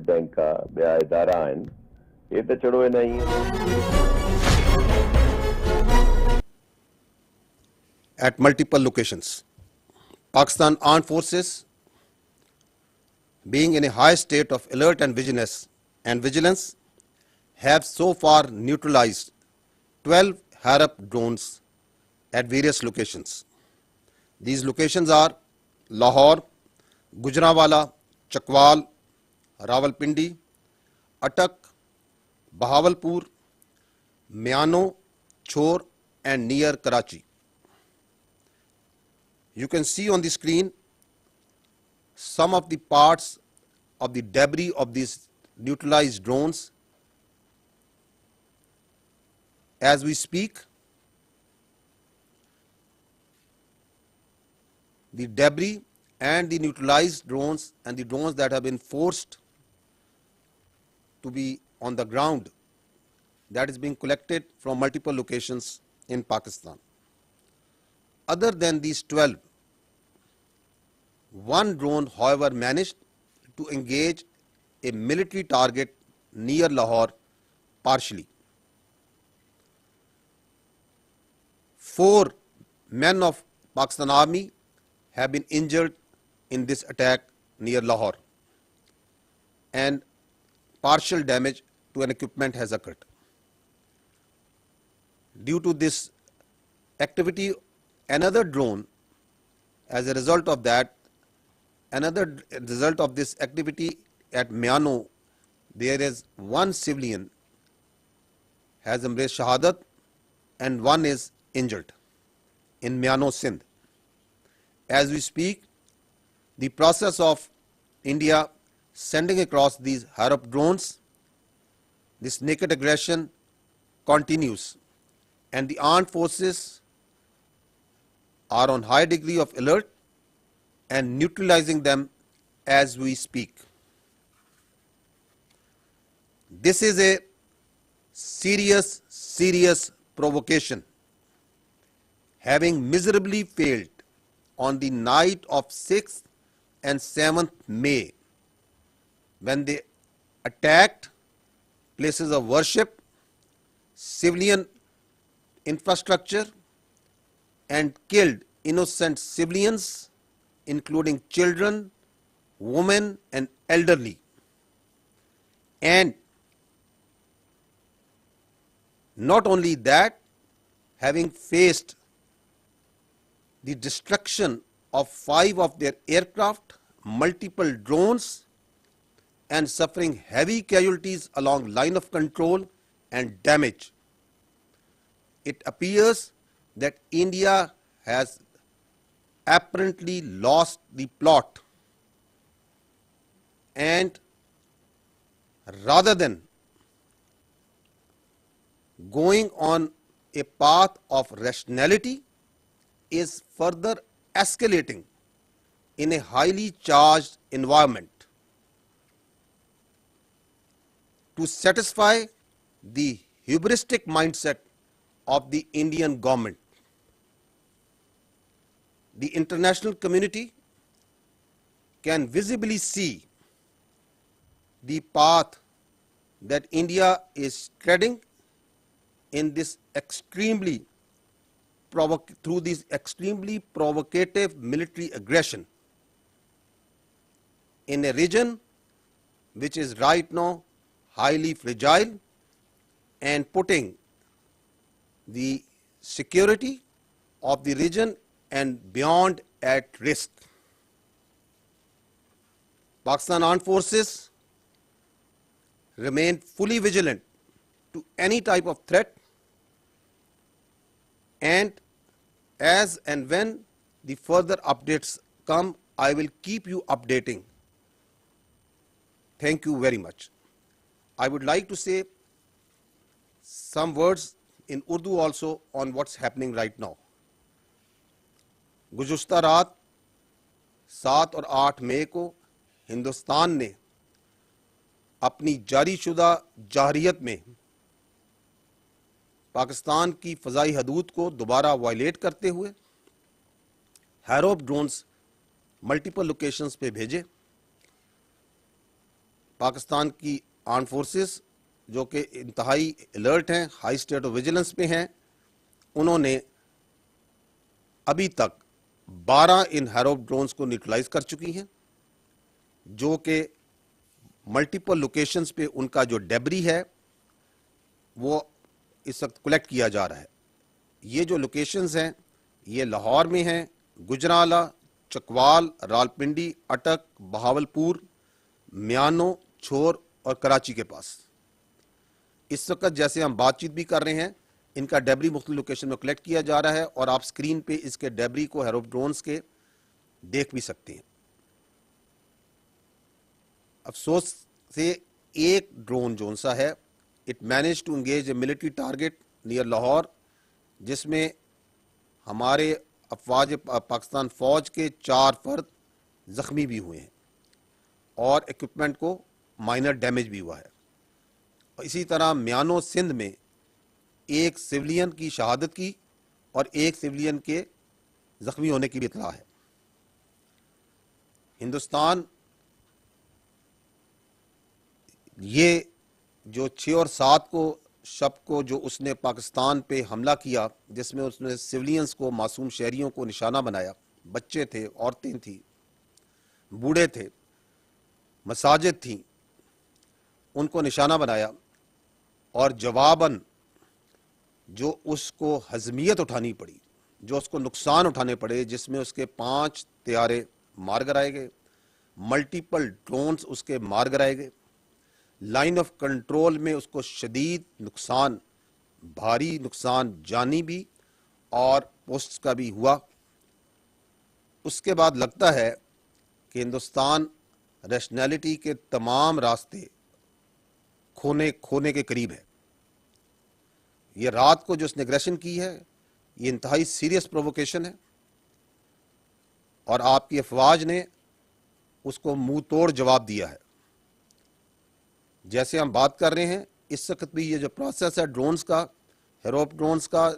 Bank का ॿिया इदारा आहिनि, हे त छड़ो हिन at multiple locations. Pakistan Armed Forces, being in a high state of alert and vigilance, have so far neutralized 12 Harap drones at various locations. These locations are Lahore, Gujranwala, Chakwal, Rawalpindi, Attak, Bahawalpur, Miano, Chor, and near Karachi. You can see on the screen some of the parts of the debris of these neutralized drones. As we speak, the debris and the neutralized drones and the drones that have been forced to be on the ground, that is being collected from multiple locations in Pakistan. Other than these 12, one drone, however, managed to engage a military target near Lahore partially. 4 men of Pakistan Army have been injured in this attack near Lahore, and partial damage to an equipment has occurred. Due to this activity, another drone, as a result of that, another result of this activity at Miano, there is one civilian has embraced Shahadat and one is injured in Miano, Sindh. As we speak, the process of India sending across these Harap drones, this naked aggression continues, and the armed forces are on high degree of alert and neutralizing them as we speak. This is a serious provocation, having miserably failed on the night of 6th and 7th May, when they attacked places of worship, civilian infrastructure, and killed innocent civilians, including children, women, and elderly. And not only that, having faced the destruction of 5 of their aircraft, multiple drones, and suffering heavy casualties along line of control and damage, it appears that India has apparently lost the plot, and rather than going on a path of rationality, is further escalating in a highly charged environment to satisfy the hubristic mindset of the Indian government. The international community can visibly see the path that India is treading in this through this extremely provocative military aggression in a region which is right now highly fragile and putting the security of the region and beyond at risk. Pakistan Armed Forces remain fully vigilant to any type of threat, and as and when the further updates come, I will keep you updating. Thank you very much. I would like to say some words in Urdu also on what's happening right now. گزشتہ رات 7 اور 8 مئی کو ہندوستان نے اپنی جاری شدہ جارحیت میں پاکستان کی فضائی حدود کو دوبارہ وائلیٹ کرتے ہوئے ہیروپ ڈرونز ملٹیپل لوکیشنز پہ بھیجے. پاکستان کی آرم فورسز جو کہ انتہائی الرٹ ہیں, ہائی اسٹیٹ آف ویجیلنس پہ ہیں, انہوں نے ابھی تک 12 ان ہیروپ ڈرونز کو نیوٹرلائز کر چکی ہیں, جو کہ ملٹیپل لوکیشنز پہ ان کا جو ڈیبری ہے وہ اس وقت کلیکٹ کیا جا رہا ہے. یہ جو لوکیشنز ہیں یہ لاہور میں ہیں, گجرانوالہ, چکوال, راولپنڈی, اٹک, بہاولپور, میانو, چھور اور کراچی کے پاس. اس وقت جیسے ہم بات چیت بھی کر رہے ہیں ان کا ڈیبری مختلف لوکیشن میں کلیکٹ کیا جا رہا ہے, اور آپ سکرین پہ اس کے ڈیبری کو ہیروپ ڈرونز کے دیکھ بھی سکتے ہیں. افسوس سے ایک ڈرون جون سا ہے, it manage to engage a military target near Lahore, جس میں ہمارے افواج پاکستان فوج کے 4 فرد زخمی بھی ہوئے ہیں اور ایکوپمنٹ کو مائنر ڈیمیج بھی ہوا ہے. اسی طرح میانو سندھ میں ایک سولین کی شہادت کی اور ایک سولین کے زخمی ہونے کی بھی اطلاع ہے. ہندوستان یہ جو 6 اور 7 کو شب کو جو اس نے پاکستان پہ حملہ کیا, جس میں اس نے سولینز کو, معصوم شہریوں کو نشانہ بنایا, بچے تھے, عورتیں تھیں, بوڑھے تھے, مساجد تھیں, ان کو نشانہ بنایا, اور جواباً جو اس کو ہضمیت اٹھانی پڑی, جو اس کو نقصان اٹھانے پڑے, جس میں اس کے 5 طیارے مار گرائے گئے, ملٹیپل ڈرونز اس کے مار گرائے گئے, لائن آف کنٹرول میں اس کو شدید نقصان, بھاری نقصان جانی بھی اور پوسٹس کا بھی ہوا. اس کے بعد لگتا ہے کہ ہندوستان ریشنلٹی کے تمام راستے کھونے کے قریب ہے. یہ رات کو جو اس نے اگریشن کی ہے یہ انتہائی سیریس پرووکیشن ہے, اور آپ کی افواج نے اس کو منہ توڑ جواب دیا ہے. جیسے ہم بات کر رہے ہیں اس وقت بھی یہ جو پروسیس ہے ڈرونز کا, ہیروپ ڈرونز کا,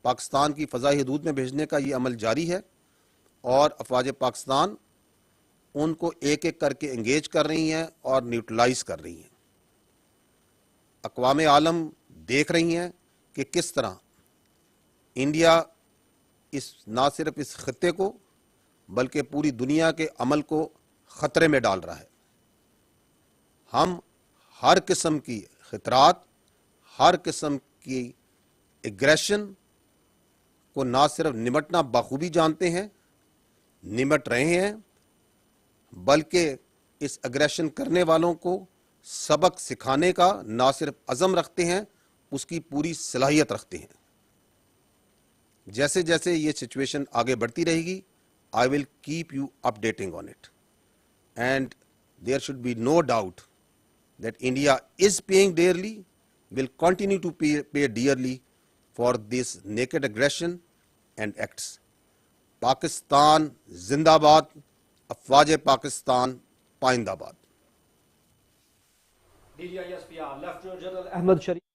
پاکستان کی فضائی حدود میں بھیجنے کا یہ عمل جاری ہے, اور افواج پاکستان ان کو ایک ایک کر کے انگیج کر رہی ہیں اور نیوٹرلائز کر رہی ہیں. اقوام عالم دیکھ رہی ہیں کہ کس طرح انڈیا نہ صرف اس خطے کو بلکہ پوری دنیا کے امن کو خطرے میں ڈال رہا ہے. ہم ہر قسم کی خطرات, ہر قسم کی ایگریشن کو نہ صرف نمٹنا بخوبی جانتے ہیں, نمٹ رہے ہیں, بلکہ اس اگریشن کرنے والوں کو سبق سکھانے کا نہ صرف عزم رکھتے ہیں, اس کی پوری صلاحیت رکھتے ہیں. جیسے جیسے یہ سچویشن آگے بڑھتی رہے گی, I will keep you updating on it. And there should be no doubt that India is paying dearly, will continue to pay dearly for this naked aggression and acts. Pakistan Zindabad, Afwaj Pakistan Paindabad. DGISPR Lieutenant General Ahmed Sharif.